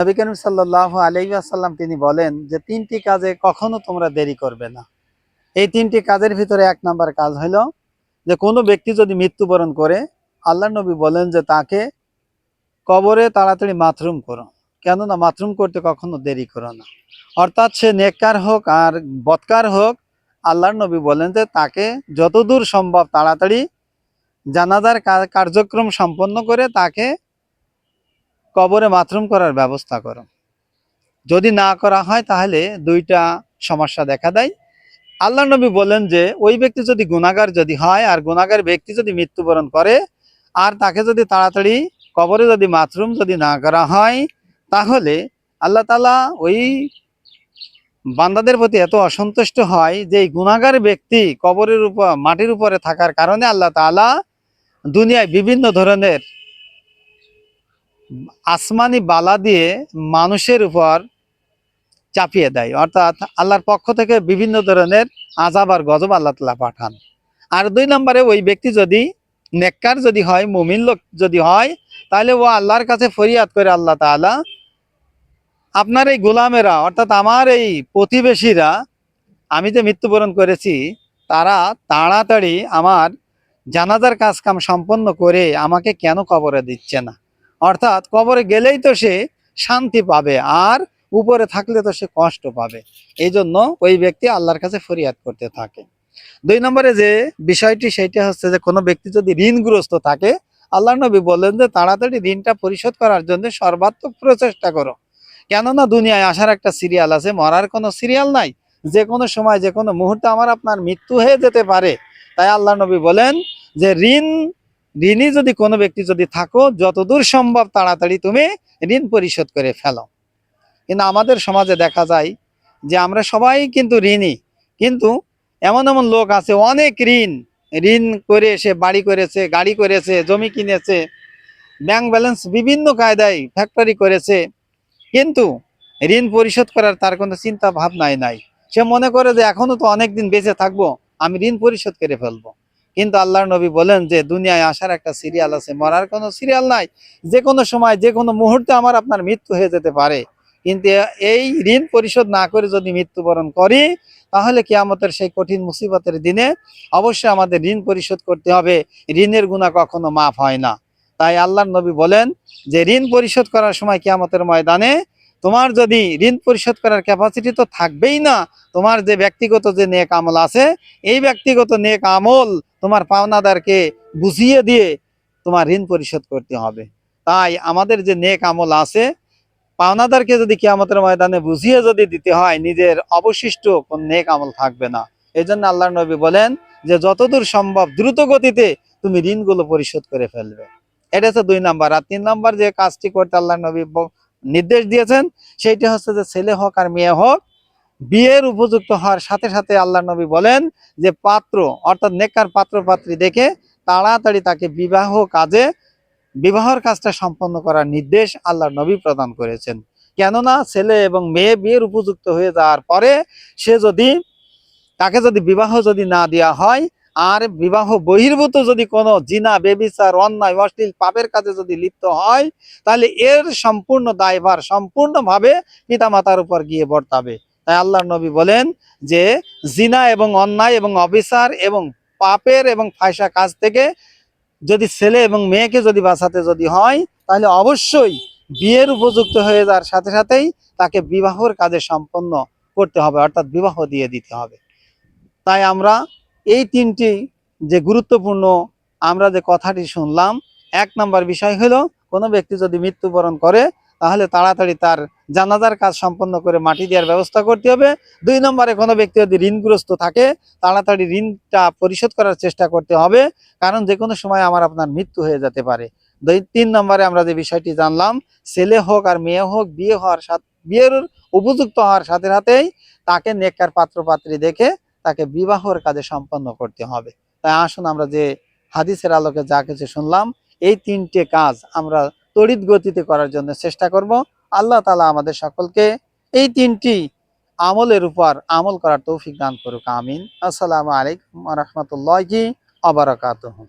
নবী করিম সাল্লাল্লাহু আলাইহি ওয়াসাল্লাম তিনি বলেন যে তিনটি কাজে কখনো তোমরা দেরি করবে না। এই তিনটি কাজের ভিতরে এক নাম্বার কাজ হলো যে কোনো ব্যক্তি যদি মৃত্যুবরণ করে, আল্লাহ নবী বলেন যে তাকে কবরে তাড়াতাড়ি মাথরুম করো, কেননা মাথরুম করতে কখনো দেরি করো না। অর্থাৎ সে নেককার হোক আর বদকার হোক, আল্লাহর নবী বলেন যে তাকে যতদূর সম্ভব তাড়াতাড়ি জানাজার কার্যক্রম সম্পন্ন করে তাকে কবরে মাথরুম করার ব্যবস্থা করো। যদি না করা হয় তাহলে দুইটা সমস্যা দেখা দেয়। আল্লাহ নবী বলেন যে ওই ব্যক্তি যদি গুনাহগার যদি হয় আর গুনাহগার ব্যক্তি যদি মৃত্যুবরণ করে আর তাকে যদি তাড়াতাড়ি কবরে যদি মাথরুম যদি না করা হয়, তাহলে আল্লাহ তাআলা ওই বান্দাদের প্রতি এত অসন্তুষ্ট হয় যে এই গুনাহগার ব্যক্তি কবরের উপর মাটির উপরে থাকার কারণে আল্লাহ তাআলা দুনিয়ায় বিভিন্ন ধরনের আসমানি বালা দিয়ে মানুষের উপর চাপিয়ে দেয়। অর্থাৎ আল্লাহর পক্ষ থেকে বিভিন্ন ধরনের আযাব আর গজব আল্লাহ তাআলা পাঠান। আর দুই নম্বরে ওই ব্যক্তি যদি নেককার যদি হয়, মুমিন লোক যদি হয়, তাহলে ও আল্লাহর কাছে ফরিয়াদ করে, আল্লাহ তাআলা আপনার এই গোলামেরা অর্থাৎ আমার এই প্রতিবেশীরা আমি যে মৃত্যুবরণ করেছি তারা তাড়াতাড়ি আমার জানাজার কাজ কাম সম্পন্ন করে আমাকে কেন কবরে দিচ্ছে না। অর্থাৎ কবরে গেলেই তো সে শান্তি পাবে আর উপরে থাকলে তো সে কষ্ট পাবে। এই জন্য ওই ব্যক্তি আল্লাহর কাছে ফরিয়াদ করতে থাকে। দুই নম্বরে যে বিষয়টি সেইটা হচ্ছে যে কোনো ব্যক্তি যদি ঋণগ্রস্ত থাকে, আল্লাহ নবী বললেন যে তাড়াতাড়ি ঋণটা পরিশোধ করার জন্য সর্বাত্মক প্রচেষ্টা করো। কেননা দুনিয়ায় আসার একটা সিরিয়াল আছে, মরার কোনো সিরিয়াল নাই। যে কোনো সময় যে কোনো মুহূর্তে আমার আপনার মৃত্যু হয়ে যেতে পারে। তাই আল্লাহ নবী বলেন যে ঋণী যদি কোনো ব্যক্তি যদি থাকো, যতদূর সম্ভব তাড়াতাড়ি তুমি ঋণ পরিশোধ করে ফেলো। কিন্তু আমাদের সমাজে দেখা যায় যে আমরা সবাই কিন্তু ঋণী, কিন্তু এমন এমন লোক আছে অনেক ঋণ করে সে বাড়ি করেছে, গাড়ি করেছে, জমি কিনেছে, ব্যাংক ব্যালেন্স বিভিন্ন কায়দায় ফ্যাক্টরি করেছে, কিন্তু ঋণ পরিশোধ করার তার কোনো চিন্তা ভাবনাই নাই। সে মনে করে যে এখনো তো অনেক দিন বেঁচে থাকবো, আমি ঋণ পরিশোধ করে ফেলবো। কিন্তু আল্লাহর নবী বলেন যে দুনিয়ায় আসার একটা সিরিয়াল আছে, মরার কোনো সিরিয়াল নাই। যে কোনো সময় যে কোনো মুহূর্তে আমার আপনার মৃত্যু হয়ে যেতে পারে। কিন্তু এই ঋণ পরিশোধ না করে যদি মৃত্যুবরণ করি, তাহলে কিয়ামতের সেই কঠিন মুসিবতের দিনে অবশ্যই আমাদের ঋণ পরিশোধ করতে হবে। ঋণের গুনাহ কখনো মাফ হয় না। তাই আল্লাহর নবী বলেন যে ঋণ পরিশোধ করার সময় কিয়ামতের ময়দানে তোমার যদি ঋণ পরিশোধ করার ক্যাপাসিটি তো থাকবেই না, তোমার যে ব্যক্তিগত যে নেক আমল আছে, এই ব্যক্তিগত নেক আমল তোমার পাওনাদারকে বুঝিয়ে দিয়ে তোমার ঋণ পরিশোধ করতে হবে। তাই আমাদের যে নেক আমল আছে, পাওনাদারকে যদি কিয়ামতের ময়দানে বুঝিয়ে যদি দিতে হয়, নিজের অবশিষ্ট কোন নেক আমল থাকবে না। এই জন্য আল্লাহর নবী বলেন যে যতদূর সম্ভব দ্রুত গতিতে তুমি ঋণগুলো পরিশোধ করে ফেলবে। এটা হচ্ছে দুই নাম্বার। আর তিন নাম্বার যে কাজটি করতে আল্লাহর নবী নির্দেশ দিয়েছেন, সেইটা হচ্ছে যে ছেলে হোক আর মেয়ে হোক, বিয়ের উপযুক্ত হওয়ার সাথে সাথে আল্লাহর নবী বলেন যে পাত্র অর্থাৎ নেককার পাত্র পাত্রী দেখে তাড়াতাড়ি তাকে বিবাহর কাজটা সম্পন্ন করার নির্দেশ আল্লাহর নবী প্রদান করেছেন। কেননা ছেলে এবং মেয়ে বিয়ের উপযুক্ত হয়ে যাওয়ার পরে সে যদি তাকে যদি বিবাহ যদি না দেওয়া হয় আর বিবাহ বহির্ভূত যদি কোনো জিনা, বেবিচার, অন্যায়, অশ্লীল পাপের কাজে যদি লিপ্ত হয়, তাহলে এর সম্পূর্ণ দায়ভার সম্পূর্ণভাবে পিতামাতার উপর গিয়ে বর্তাবে। তাই আল্লাহর নবী বলেন যে জিনা এবং অন্যায় এবং অবিচার এবং পাপের এবং ফায়সা কাজ থেকে যদি ছেলে এবং মেয়েকে যদি বাঁচাতে যদি হয়, তাহলে অবশ্যই বিয়ের উপযুক্ত হয়ে যাওয়ার সাথে সাথেই তাকে বিবাহর কাজে সম্পন্ন করতে হবে, অর্থাৎ বিবাহ দিয়ে দিতে হবে। তাই আমরা এই তিনটি যে গুরুত্বপূর্ণ আমরা যে কথাটি শুনলাম, এক নম্বর বিষয় হলো কোনো ব্যক্তি যদি মৃত্যুবরণ করে তাহলে তাড়াতাড়ি তার জানাজার কাজ সম্পন্ন করে মাটি দেওয়ার ব্যবস্থা করতে হবে। দুই নম্বরে কোনো ব্যক্তি যদি ঋণগ্রস্ত থাকে তাড়াতাড়ি ঋণটা পরিশোধ করার চেষ্টা করতে হবে, কারণ যে কোনো সময় আমার আপনার মৃত্যু হয়ে যেতে পারে। তিন নম্বরে আমরা যে বিষয়টি জানলাম, ছেলে হোক আর মেয়ে হোক বিয়ের উপযুক্ত হওয়ার সাথে সাথেই তাকে নেককার পাত্র পাত্রী দেখে তাকে বিবাহর কাজে সম্পন্ন করতে হবে। তাই আসুন আমরা যে হাদিসের আলোকে যা কিছু শুনলাম, এই তিনটে কাজ আমরা তড়িৎ গতিতে করার জন্য চেষ্টা করব। আল্লাহ তাআলা আমাদের সকলকে এই তিনটি আমলের উপর আমল করার তৌফিক দান করুক, আমিন। আসসালামু আলাইকুম ওয়া রাহমাতুল্লাহি ওয়া বারাকাতুহু।